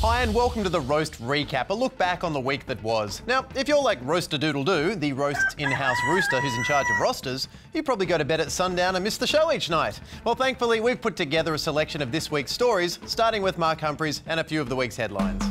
Hi and welcome to the Roast Recap, a look back on the week that was. Now, if you're like Roast-a-Doodle-Doo, the roast's in-house rooster who's in charge of rosters, you probably go to bed at sundown and miss the show each night. Well, thankfully, we've put together a selection of this week's stories, starting with Mark Humphries and a few of the week's headlines.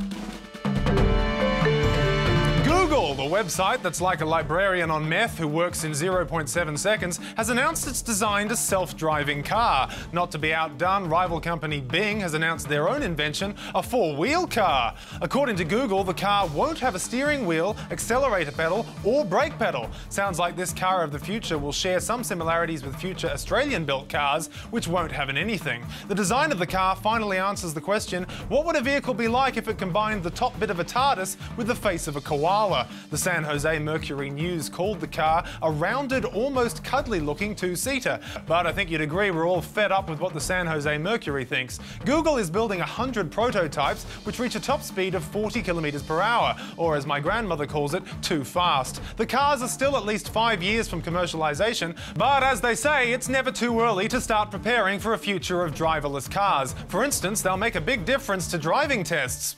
Google, the website that's like a librarian on meth who works in 0.7 seconds, has announced it's designed a self-driving car. Not to be outdone, rival company Bing has announced their own invention, a four-wheel car. According to Google, the car won't have a steering wheel, accelerator pedal or brake pedal. Sounds like this car of the future will share some similarities with future Australian-built cars, which won't have an anything. The design of the car finally answers the question, what would a vehicle be like if it combined the top bit of a TARDIS with the face of a koala? The San Jose Mercury News called the car a rounded, almost cuddly-looking two-seater. But I think you'd agree we're all fed up with what the San Jose Mercury thinks. Google is building 100 prototypes which reach a top speed of 40 kilometres per hour, or as my grandmother calls it, too fast. The cars are still at least 5 years from commercialisation, but as they say, it's never too early to start preparing for a future of driverless cars. For instance, they'll make a big difference to driving tests.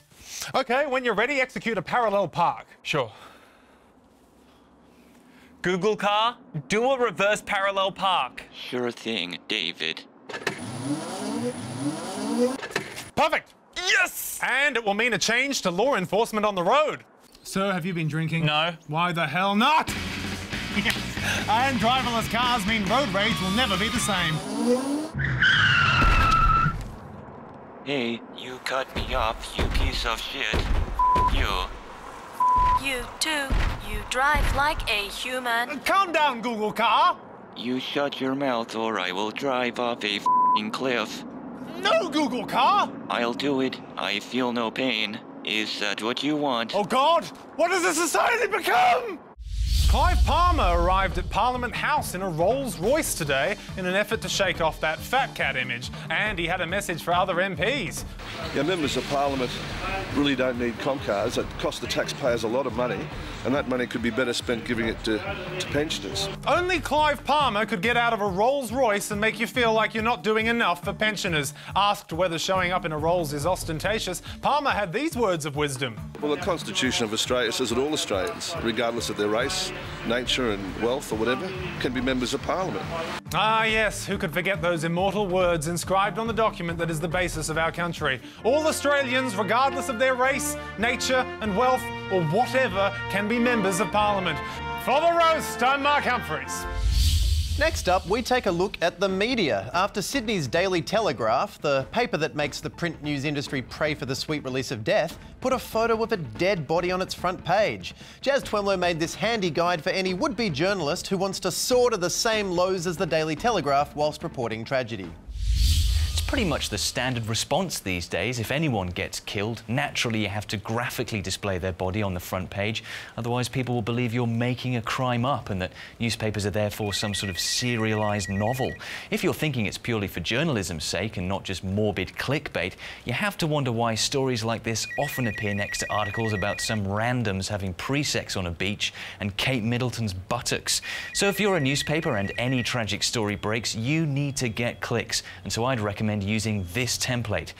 OK, when you're ready, execute a parallel park. Sure. Google car, do a reverse parallel park. Sure thing, David. Perfect! Yes! And it will mean a change to law enforcement on the road. Sir, have you been drinking? No. Why the hell not? And driverless cars mean road rage will never be the same. Hey, you cut me off, you piece of shit. You. You too. You drive like a human. Calm down, Google car. You shut your mouth or I will drive off a f***ing cliff. No, Google car. I'll do it. I feel no pain. Is that what you want? Oh, God! What has this society become? Clive Palmer arrived at Parliament House in a Rolls-Royce today in an effort to shake off that fat cat image. And he had a message for other MPs. Yeah, members of Parliament really don't need cars. It costs the taxpayers a lot of money, and that money could be better spent giving it to pensioners. Only Clive Palmer could get out of a Rolls-Royce and make you feel like you're not doing enough for pensioners. Asked whether showing up in a Rolls is ostentatious, Palmer had these words of wisdom. Well, the Constitution of Australia says that all Australians, regardless of their race, nature and wealth or whatever, can be members of Parliament. Ah, yes, who could forget those immortal words inscribed on the document that is the basis of our country? All Australians, regardless of their race, nature and wealth, or whatever, can be members of Parliament. For the roast, I'm Mark Humphries. Next up, we take a look at the media. After Sydney's Daily Telegraph, the paper that makes the print news industry pray for the sweet release of death, put a photo of a dead body on its front page. Jazz Twemlow made this handy guide for any would-be journalist who wants to soar to the same lows as the Daily Telegraph whilst reporting tragedy. Pretty much the standard response these days. If anyone gets killed, naturally you have to graphically display their body on the front page. Otherwise, people will believe you're making a crime up and that newspapers are therefore some sort of serialised novel. If you're thinking it's purely for journalism's sake and not just morbid clickbait, you have to wonder why stories like this often appear next to articles about some randoms having pre-sex on a beach and Kate Middleton's buttocks. So if you're a newspaper and any tragic story breaks, you need to get clicks. And so I'd recommend using this template.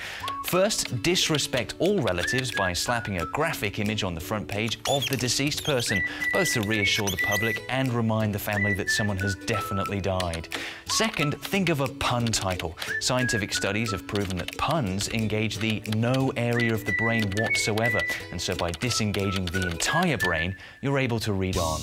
First, disrespect all relatives by slapping a graphic image on the front page of the deceased person, both to reassure the public and remind the family that someone has definitely died. Second, think of a pun title. Scientific studies have proven that puns engage the no area of the brain whatsoever, and so by disengaging the entire brain, you're able to read on.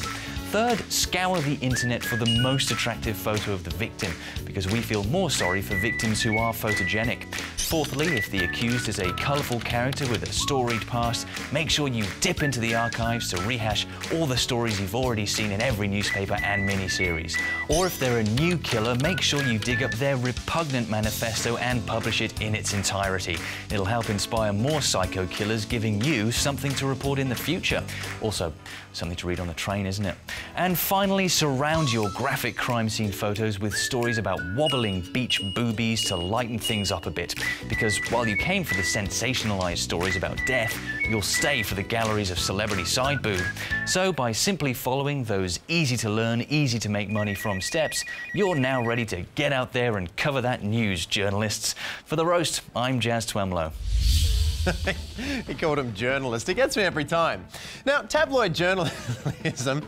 Third, scour the internet for the most attractive photo of the victim, because we feel more sorry for victims who are photogenic. Fourthly, if the accused is a colourful character with a storied past, make sure you dip into the archives to rehash all the stories you've already seen in every newspaper and miniseries. Or if they're a new killer, make sure you dig up their repugnant manifesto and publish it in its entirety. It'll help inspire more psycho killers, giving you something to report in the future. Also, something to read on the train, isn't it? And finally, surround your graphic crime scene photos with stories about wobbling beach boobies to lighten things up a bit. Because while you came for the sensationalized stories about death, you'll stay for the galleries of celebrity side boob. So by simply following those easy to learn, easy to make money from steps, you're now ready to get out there and cover that news, journalists. For The Roast, I'm Jazz Twemlow. He called him journalist. It gets me every time. Now, tabloid journalism,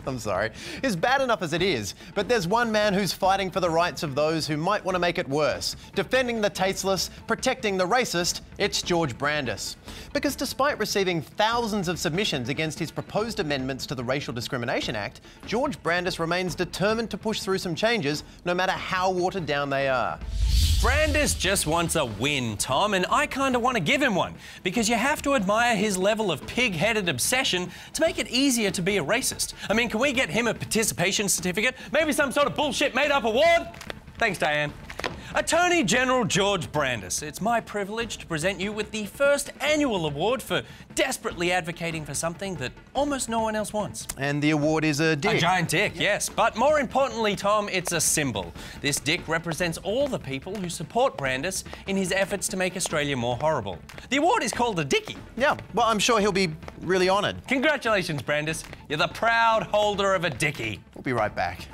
is bad enough as it is, but there's one man who's fighting for the rights of those who might want to make it worse. Defending the tasteless, protecting the racist, it's George Brandis. Because despite receiving thousands of submissions against his proposed amendments to the Racial Discrimination Act, George Brandis remains determined to push through some changes, no matter how watered down they are. Brandis just wants a win, Tom, and I kind of want to give him one, because you have to admire his level of pig-headed obsession to make it easier to be a racist. I mean, can we get him a participation certificate? Maybe some sort of bullshit made-up award? Thanks, Diane. Attorney General George Brandis, it's my privilege to present you with the first annual award for desperately advocating for something that almost no one else wants. And the award is a dick. A giant dick, yes. But more importantly, Tom, it's a symbol. This dick represents all the people who support Brandis in his efforts to make Australia more horrible. The award is called a dickie. Yeah, well, I'm sure he'll be really honoured. Congratulations, Brandis. You're the proud holder of a dickie. We'll be right back.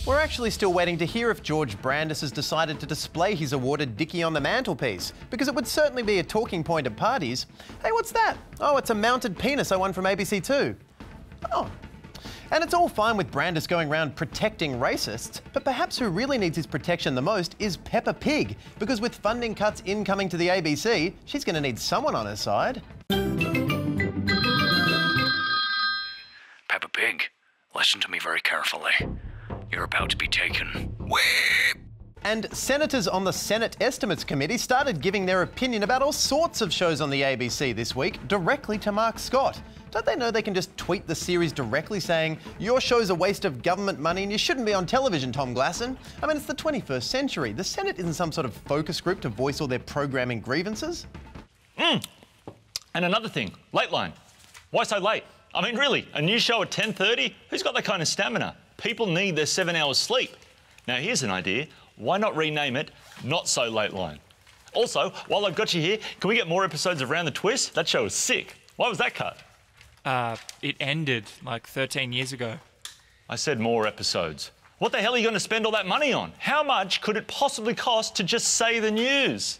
We're actually still waiting to hear if George Brandis has decided to display his awarded dickie on the mantelpiece, because it would certainly be a talking point at parties. Hey, what's that? Oh, it's a mounted penis I won from ABC2. Oh. And it's all fine with Brandis going around protecting racists, but perhaps who really needs his protection the most is Peppa Pig, because with funding cuts incoming to the ABC, she's going to need someone on her side. Peppa Pig, listen to me very carefully. You're about to be taken. And senators on the Senate Estimates Committee started giving their opinion about all sorts of shows on the ABC this week directly to Mark Scott. Don't they know they can just tweet the series directly saying, your show's a waste of government money and you shouldn't be on television, Tom Glasson? I mean, it's the 21st century. The Senate isn't some sort of focus group to voice all their programming grievances. And another thing, Late Line. Why so late? I mean, really, a new show at 10:30? Who's got that kind of stamina? People need their 7 hours sleep. Now, here's an idea. Why not rename it Not So Late Line? Also, while I've got you here, can we get more episodes of Round the Twist? That show is sick. Why was that cut? It ended like 13 years ago. I said more episodes. What the hell are you going to spend all that money on? How much could it possibly cost to just say the news?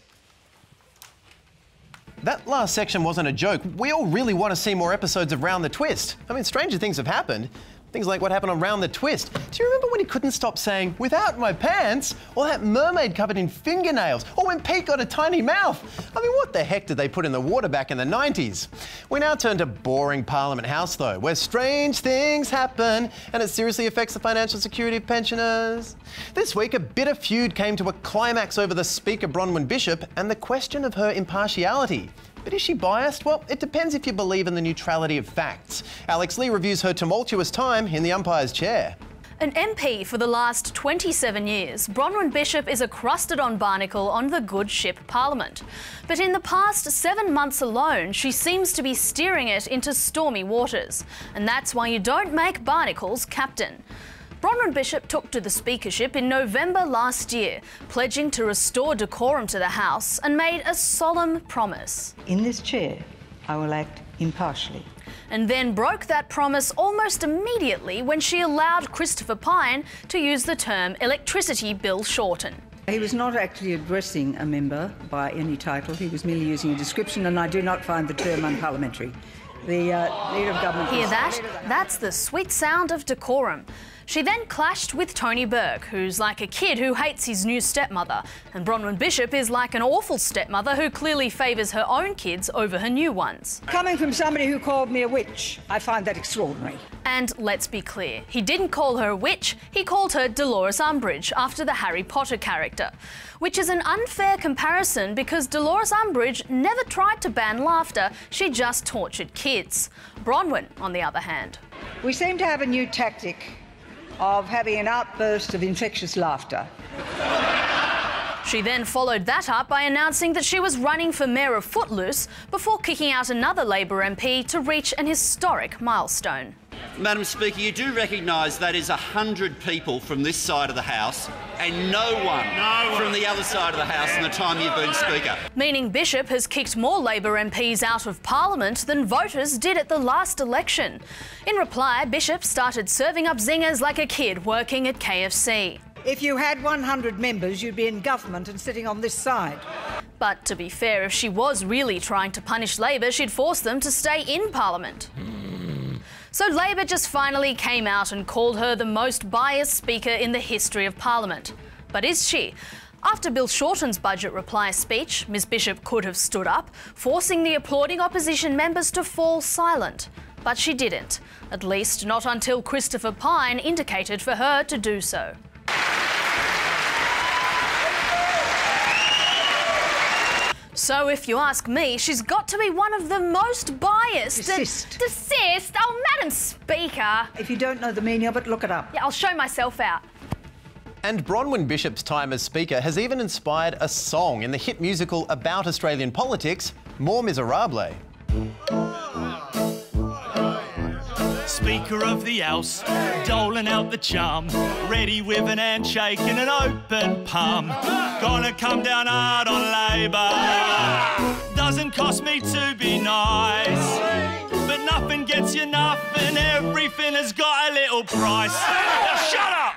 That last section wasn't a joke. We all really want to see more episodes of Round the Twist. I mean, stranger things have happened. Things like what happened on Round the Twist. Do you remember when he couldn't stop saying, without my pants? Or that mermaid covered in fingernails? Or when Pete got a tiny mouth? I mean, what the heck did they put in the water back in the 90s? We now turn to boring Parliament House, though, where strange things happen and it seriously affects the financial security of pensioners. This week, a bitter feud came to a climax over the Speaker Bronwyn Bishop and the question of her impartiality. But is she biased? Well, it depends if you believe in the neutrality of facts. Alex Lee reviews her tumultuous time in the umpire's chair. An MP for the last 27 years, Bronwyn Bishop is a crusted-on barnacle on the good ship Parliament. But in the past 7 months alone, she seems to be steering it into stormy waters. And that's why you don't make barnacles captain. Bronwyn Bishop took to the speakership in November last year, pledging to restore decorum to the House and made a solemn promise. In this chair, I will act impartially. And then broke that promise almost immediately when she allowed Christopher Pyne to use the term electricity bill shorten. He was not actually addressing a member by any title. He was merely using a description, and I do not find the term unparliamentary. The Leader of Government... Hear that? That's the sweet sound of decorum. She then clashed with Tony Burke, who's like a kid who hates his new stepmother, and Bronwyn Bishop is like an awful stepmother who clearly favours her own kids over her new ones. Coming from somebody who called me a witch, I find that extraordinary. And let's be clear, he didn't call her a witch, he called her Dolores Umbridge after the Harry Potter character. Which is an unfair comparison because Dolores Umbridge never tried to ban laughter, she just tortured kids. Bronwyn, on the other hand. We seem to have a new tactic of having an outburst of infectious laughter. She then followed that up by announcing that she was running for Mayor of Footloose before kicking out another Labor MP to reach an historic milestone. Madam Speaker, you do recognise that is 100 people from this side of the House and no one from the other side of the House in the time you've been Speaker. Meaning Bishop has kicked more Labor MPs out of Parliament than voters did at the last election. In reply, Bishop started serving up zingers like a kid working at KFC. If you had 100 members, you'd be in government and sitting on this side. But to be fair, if she was really trying to punish Labor, she'd force them to stay in Parliament. So Labor just finally came out and called her the most biased speaker in the history of Parliament. But is she? After Bill Shorten's budget reply speech, Ms Bishop could have stood up, forcing the applauding opposition members to fall silent. But she didn't, at least not until Christopher Pyne indicated for her to do so. So if you ask me, she's got to be one of the most biased... Desist. Desist? Oh, Madam Speaker. If you don't know the meaning of it, look it up. Yeah, I'll show myself out. And Bronwyn Bishop's time as Speaker has even inspired a song in the hit musical about Australian politics, More Miserable. Speaker of the House, doling out the charm, ready with an handshake and an open palm. Gonna come down hard on Labor. Doesn't cost me to be nice, but nothing gets you nothing. Everything has got a little price. Now shut up!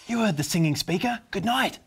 You heard the singing, Speaker. Good night.